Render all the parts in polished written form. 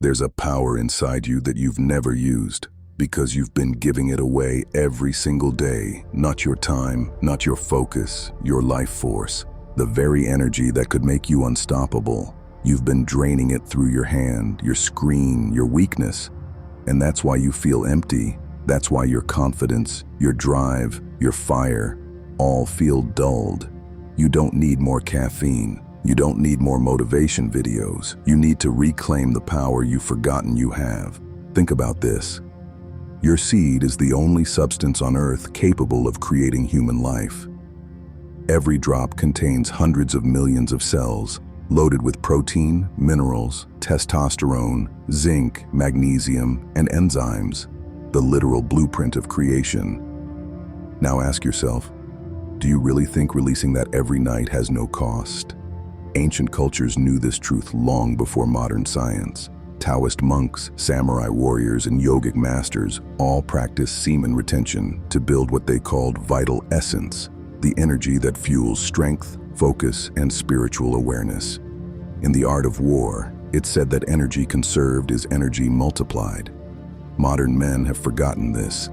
There's a power inside you that you've never used because you've been giving it away every single day. Not your time, not your focus, your life force. The very energy that could make you unstoppable. You've been draining it through your hand, your screen, your weakness. And that's why you feel empty. That's why your confidence, your drive, your fire, all feel dulled. You don't need more caffeine. You don't need more motivation videos. You need to reclaim the power you've forgotten you have. Think about this. Your seed is the only substance on Earth capable of creating human life. Every drop contains hundreds of millions of cells, loaded with protein, minerals, testosterone, zinc, magnesium, and enzymes, the literal blueprint of creation. Now ask yourself, do you really think releasing that every night has no cost? Ancient cultures knew this truth long before modern science. Taoist monks, samurai warriors, and yogic masters all practiced semen retention to build what they called vital essence, the energy that fuels strength, focus, and spiritual awareness. In the art of war, it's said that energy conserved is energy multiplied. Modern men have forgotten this.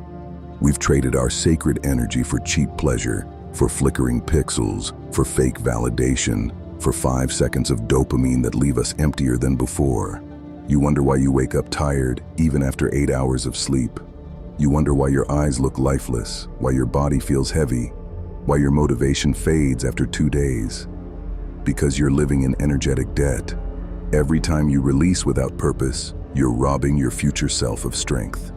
We've traded our sacred energy for cheap pleasure, for flickering pixels, for fake validation, for 5 seconds of dopamine that leave us emptier than before. You wonder why you wake up tired, even after 8 hours of sleep. You wonder why your eyes look lifeless, why your body feels heavy, why your motivation fades after 2 days. Because you're living in energetic debt. Every time you release without purpose, you're robbing your future self of strength.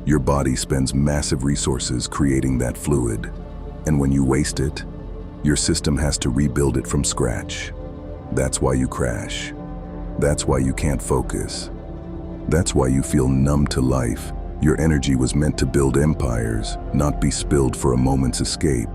Your body spends massive resources creating that fluid, and when you waste it, your system has to rebuild it from scratch. That's why you crash. That's why you can't focus. That's why you feel numb to life. Your energy was meant to build empires, not be spilled for a moment's escape.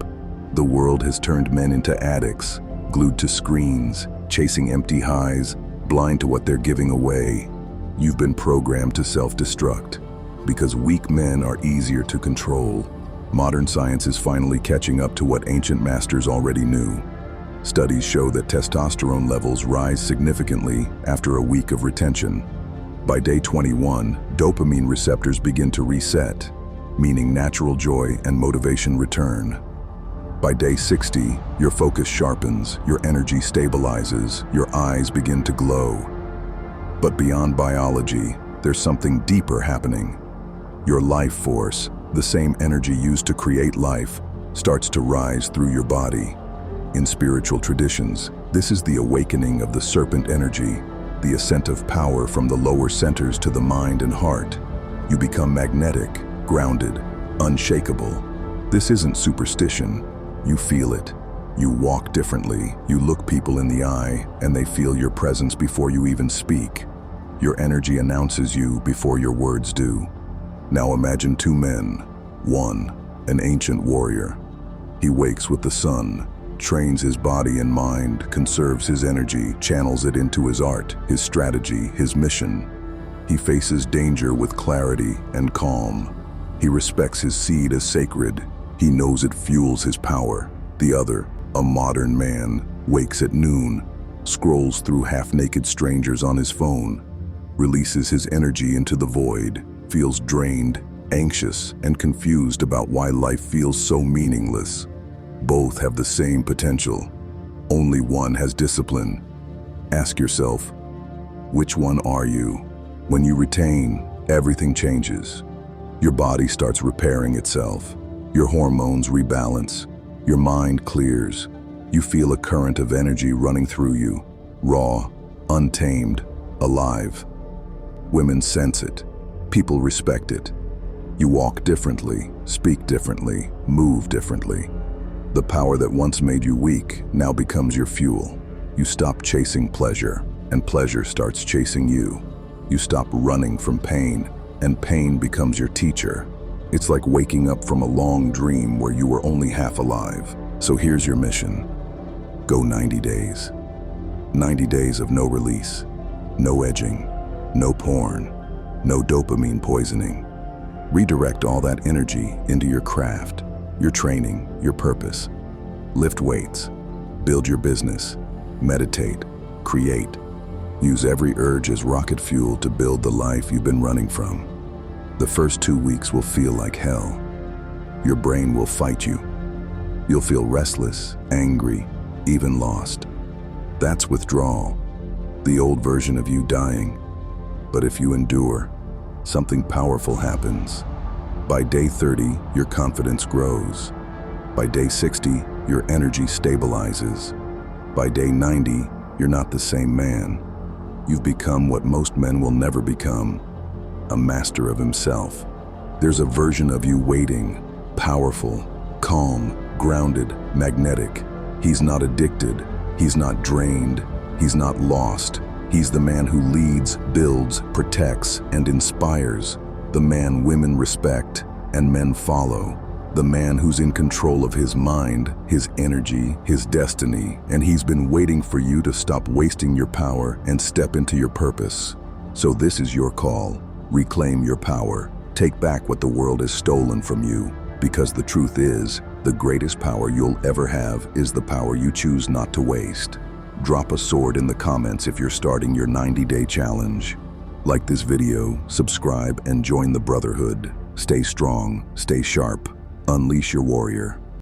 The world has turned men into addicts, glued to screens, chasing empty highs, blind to what they're giving away. You've been programmed to self-destruct, because weak men are easier to control. Modern science is finally catching up to what ancient masters already knew. Studies show that testosterone levels rise significantly after a week of retention. By day 21, dopamine receptors begin to reset, meaning natural joy and motivation return. By day 60, your focus sharpens, your energy stabilizes, your eyes begin to glow. But beyond biology, there's something deeper happening. Your life force, the same energy used to create life, starts to rise through your body. In spiritual traditions, this is the awakening of the serpent energy, the ascent of power from the lower centers to the mind and heart. You become magnetic, grounded, unshakable. This isn't superstition. You feel it. You walk differently. You look people in the eye, and they feel your presence before you even speak. Your energy announces you before your words do. Now imagine two men. One, an ancient warrior. He wakes with the sun, trains his body and mind, conserves his energy, channels it into his art, his strategy, his mission. He faces danger with clarity and calm. He respects his seed as sacred. He knows it fuels his power. The other, a modern man, wakes at noon, scrolls through half-naked strangers on his phone, releases his energy into the void, feels drained, anxious, and confused about why life feels so meaningless. Both have the same potential. Only one has discipline. Ask yourself, which one are you? When you retain, everything changes. Your body starts repairing itself. Your hormones rebalance. Your mind clears. You feel a current of energy running through you, raw, untamed, alive. Women sense it. People respect it. You walk differently, speak differently, move differently. The power that once made you weak now becomes your fuel. You stop chasing pleasure, and pleasure starts chasing you. You stop running from pain, and pain becomes your teacher. It's like waking up from a long dream where you were only half alive. So here's your mission. Go 90 days. 90 days of no release, no edging, no porn, no dopamine poisoning. Redirect all that energy into your craft, your training, your purpose. Lift weights, build your business, meditate, create. Use every urge as rocket fuel to build the life you've been running from. The first 2 weeks will feel like hell. Your brain will fight you. You'll feel restless, angry, even lost. That's withdrawal, the old version of you dying. But if you endure, something powerful happens. By day 30, your confidence grows. By day 60, your energy stabilizes. By day 90, you're not the same man. You've become what most men will never become, a master of himself. There's a version of you waiting, powerful, calm, grounded, magnetic. He's not addicted, he's not drained, he's not lost. He's the man who leads, builds, protects, and inspires. The man women respect and men follow. The man who's in control of his mind, his energy, his destiny, and he's been waiting for you to stop wasting your power and step into your purpose. So this is your call. Reclaim your power. Take back what the world has stolen from you. Because the truth is, the greatest power you'll ever have is the power you choose not to waste. Drop a sword in the comments if you're starting your 90-day challenge. Like this video, subscribe, and join the brotherhood. Stay strong, stay sharp, unleash your warrior.